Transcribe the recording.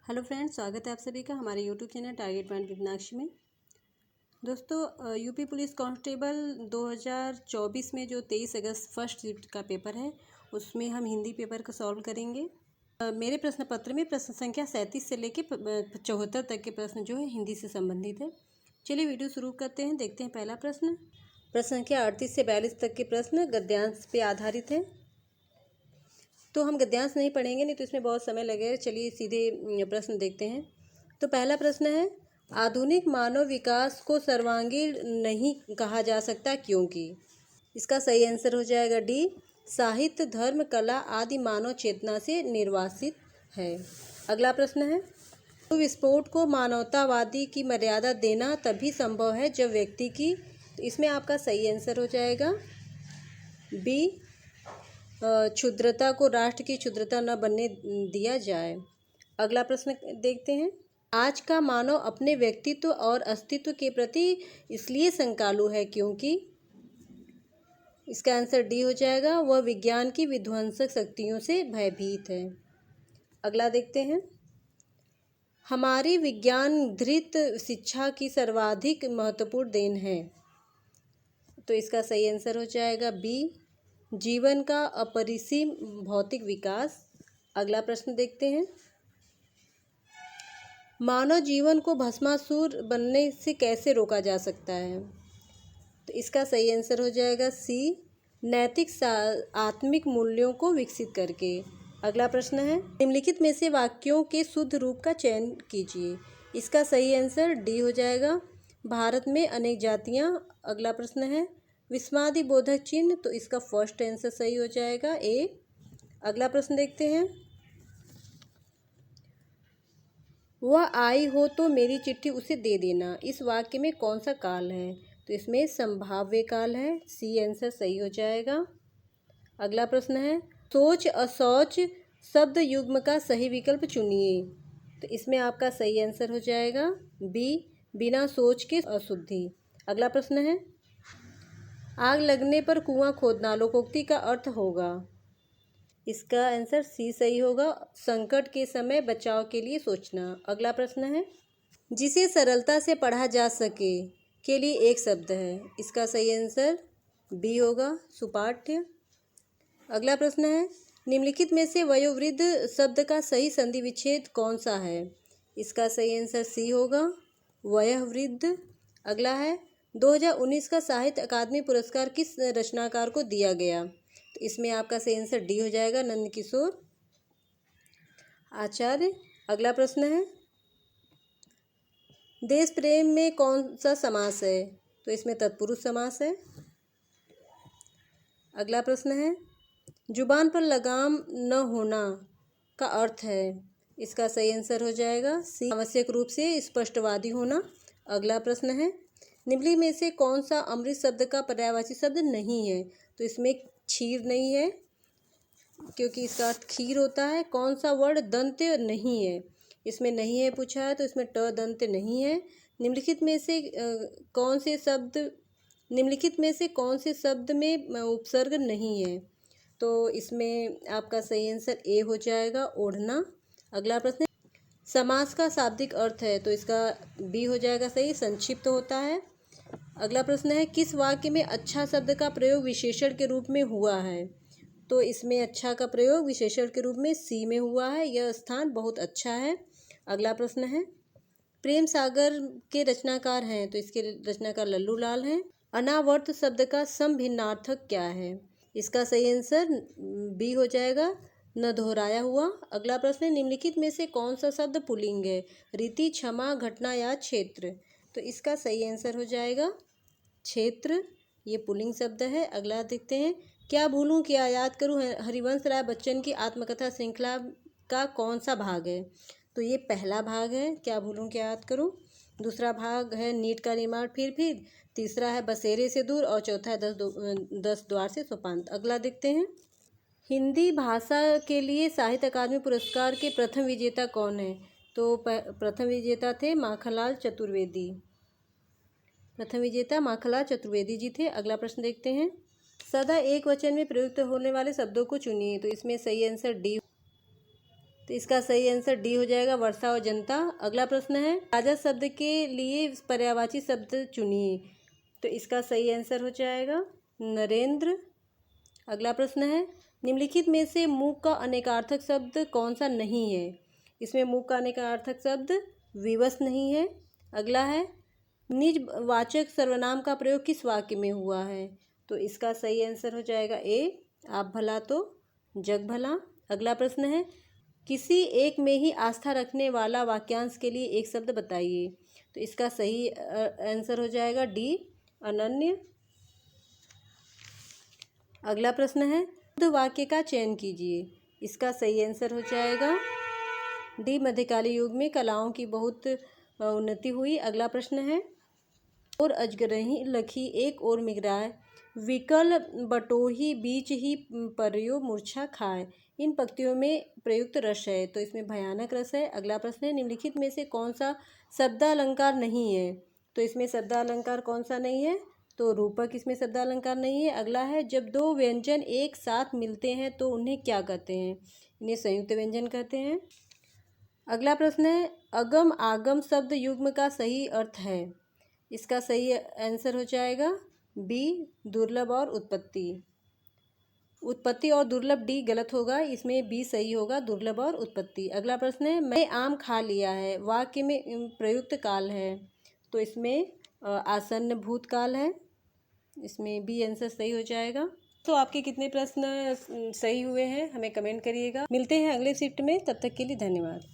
Hello friends, स्वागत है आप सभी का हमारे YouTube channel target point with Meenakshi में। दोस्तों, यूपी पुलिस कांस्टेबल 2024 में जो 23 अगस्त फर्स्ट शिफ्ट का पेपर है उसमें हम हिंदी पेपर को सॉल्व करेंगे। मेरे प्रश्न पत्र में प्रश्न संख्या 37 से लेकर 74 तक के प्रश्न जो है हिंदी से संबंधित है। चलिए वीडियो शुरू करते हैं। देखते हैं पहला प्रश्न संख्या 38 से 42 तक के प्रश्न गद्यांश पे आधारित है। तो हम गद्यांश नहीं पढ़ेंगे, नहीं तो इसमें बहुत समय लगेगा। चलिए सीधे प्रश्न देखते हैं। तो पहला प्रश्न है, आधुनिक मानव विकास को सर्वांगीण नहीं कहा जा सकता क्योंकि। इसका सही आंसर हो जाएगा डी, साहित्य, धर्म, कला आदि मानव चेतना से निर्वासित है। अगला प्रश्न है, तो विस्फोट को मानवतावादी की मर्यादा देना तभी संभव है जब व्यक्ति की। तो इसमें आपका सही आंसर हो जाएगा बी, क्षुद्रता को राष्ट्र की क्षुद्रता न बनने दिया जाए। अगला प्रश्न देखते हैं, आज का मानव अपने व्यक्तित्व और अस्तित्व के प्रति इसलिए शंकालु है क्योंकि। इसका आंसर डी हो जाएगा, वह विज्ञान की विध्वंसक शक्तियों से भयभीत है। अगला देखते हैं, हमारी विज्ञान धृत शिक्षा की सर्वाधिक महत्वपूर्ण देन है। तो इसका सही आंसर हो जाएगा बी, जीवन का अपरिसीम भौतिक विकास। अगला प्रश्न देखते हैं, मानव जीवन को भस्मासुर बनने से कैसे रोका जा सकता है। तो इसका सही आंसर हो जाएगा सी, नैतिक आत्मिक मूल्यों को विकसित करके। अगला प्रश्न है, निम्नलिखित में से वाक्यों के शुद्ध रूप का चयन कीजिए। इसका सही आंसर डी हो जाएगा, भारत में अनेक जातियां। अगला प्रश्न है, विस्मादि बोधक चिन्ह। तो इसका फर्स्ट आंसर सही हो जाएगा ए। अगला प्रश्न देखते हैं, वह आई हो तो मेरी चिट्ठी उसे दे देना। इस वाक्य में कौन सा काल है। तो इसमें संभाव्य काल है। सी आंसर सही हो जाएगा। अगला प्रश्न है, सोच असौच शब्द युग्म का सही विकल्प चुनिए। तो इसमें आपका सही आंसर हो जाएगा बी, बिना सोच के अशुद्धि। अगला प्रश्न है, आग लगने पर कुआं खोदना लोकोक्ति का अर्थ होगा। इसका आंसर सी सही होगा, संकट के समय बचाव के लिए सोचना। अगला प्रश्न है, जिसे सरलता से पढ़ा जा सके के लिए एक शब्द है। इसका सही आंसर बी होगा, सुपाठ्य। अगला प्रश्न है, निम्नलिखित में से वयोवृद्ध शब्द का सही संधि विच्छेद कौन सा है। इसका सही आंसर सी होगा, वयोवृद्ध। अगला है, 2019 का साहित्य अकादमी पुरस्कार किस रचनाकार को दिया गया। तो इसमें आपका सही आंसर डी हो जाएगा, नंद किशोर आचार्य। अगला प्रश्न है, देश प्रेम में कौन सा समास है। तो इसमें तत्पुरुष समास है। अगला प्रश्न है, जुबान पर लगाम न होना का अर्थ है। इसका सही आंसर हो जाएगा सी, आवश्यक रूप से स्पष्टवादी होना। अगला प्रश्न है, निम्नलिखित में से कौन सा अमृत शब्द का पर्यायवाची शब्द नहीं है। तो इसमें क्षीर नहीं है क्योंकि इसका अर्थ खीर होता है। कौन सा वर्ण दंत नहीं है। इसमें नहीं है पूछा है, तो इसमें ट दंत नहीं है। निम्नलिखित में से कौन से शब्द में उपसर्ग नहीं है। तो इसमें आपका सही आंसर ए हो जाएगा, ओढ़ना। अगला प्रश्न, समास का शाब्दिक अर्थ है। तो इसका बी हो जाएगा सही, संक्षिप्त होता है। अगला प्रश्न है, किस वाक्य में अच्छा शब्द का प्रयोग विशेषण के रूप में हुआ है। तो इसमें अच्छा का प्रयोग विशेषण के रूप में सी में हुआ है, यह स्थान बहुत अच्छा है। अगला प्रश्न है, प्रेम सागर के रचनाकार हैं। तो इसके रचनाकार लल्लू लाल हैं। अनावर्त शब्द का समभिन्नार्थक क्या है। इसका सही आंसर बी हो जाएगा, न दोहराया हुआ। अगला प्रश्न है, निम्नलिखित में से कौन सा शब्द पुल्लिंग है। रीति, क्षमा, घटना या क्षेत्र। तो इसका सही आंसर हो जाएगा क्षेत्र, ये पुल्लिंग शब्द है। अगला देखते हैं, क्या भूलूं क्या याद करूं हरिवंश राय बच्चन की आत्मकथा श्रृंखला का कौन सा भाग है। तो ये पहला भाग है, क्या भूलूं क्या याद करूं। दूसरा भाग है नीट का निर्माण फिर। तीसरा है बसेरे से दूर और चौथा है 10 द्वार से सोपान। अगला देखते हैं, हिंदी भाषा के लिए साहित्य अकादमी पुरस्कार के प्रथम विजेता कौन है। तो प्रथम विजेता थे माखनलाल चतुर्वेदी। प्रथम विजेता माखनलाल चतुर्वेदी जी थे। अगला प्रश्न देखते हैं, सदा एक वचन में प्रयुक्त होने वाले शब्दों को चुनिए। तो इसमें सही आंसर डी, तो इसका सही आंसर डी हो जाएगा, वर्षा और जनता। अगला प्रश्न है, राजा शब्द के लिए पर्यायवाची शब्द चुनिए। तो इसका सही आंसर हो जाएगा नरेंद्र। अगला प्रश्न है, निम्नलिखित में से मूक का अनेकार्थक शब्द कौन सा नहीं है। इसमें मूक का अनेकार्थक शब्द विवश नहीं है। अगला है, निज वाचक सर्वनाम का प्रयोग किस वाक्य में हुआ है। तो इसका सही आंसर हो जाएगा ए, आप भला तो जग भला। अगला प्रश्न है, किसी एक में ही आस्था रखने वाला वाक्यांश के लिए एक शब्द बताइए। तो इसका सही आंसर हो जाएगा डी, अनन्य। अगला प्रश्न है, शुद्ध वाक्य का चयन कीजिए। इसका सही आंसर हो जाएगा डी, मध्यकालीन युग में कलाओं की बहुत उन्नति हुई। अगला प्रश्न है, और अजगरही लखी एक और मिगराए, विकल बटोही बीच ही पर्यो मूर्छा खाए। इन पंक्तियों में प्रयुक्त रस है, तो इसमें भयानक रस है। अगला प्रश्न है, निम्नलिखित में से कौन सा शब्दालंकार नहीं है। तो इसमें शब्दालंकार कौन सा नहीं है। तो रूपक इसमें शब्दालंकार नहीं है। अगला है, जब दो व्यंजन एक साथ मिलते हैं तो उन्हें क्या कहते हैं। इन्हें संयुक्त व्यंजन कहते हैं। अगला प्रश्न है, अगम आगम शब्द युग्म का सही अर्थ है। इसका सही आंसर हो जाएगा बी, दुर्लभ और उत्पत्ति। उत्पत्ति और दुर्लभ डी गलत होगा, इसमें बी सही होगा, दुर्लभ और उत्पत्ति। अगला प्रश्न है, मैं आम खा लिया है, वाक्य में प्रयुक्त काल है। तो इसमें आसन्न भूतकाल है, इसमें बी आंसर सही हो जाएगा। तो आपके कितने प्रश्न सही हुए हैं हमें कमेंट करिएगा। मिलते हैं अगले शिफ्ट में, तब तक के लिए धन्यवाद।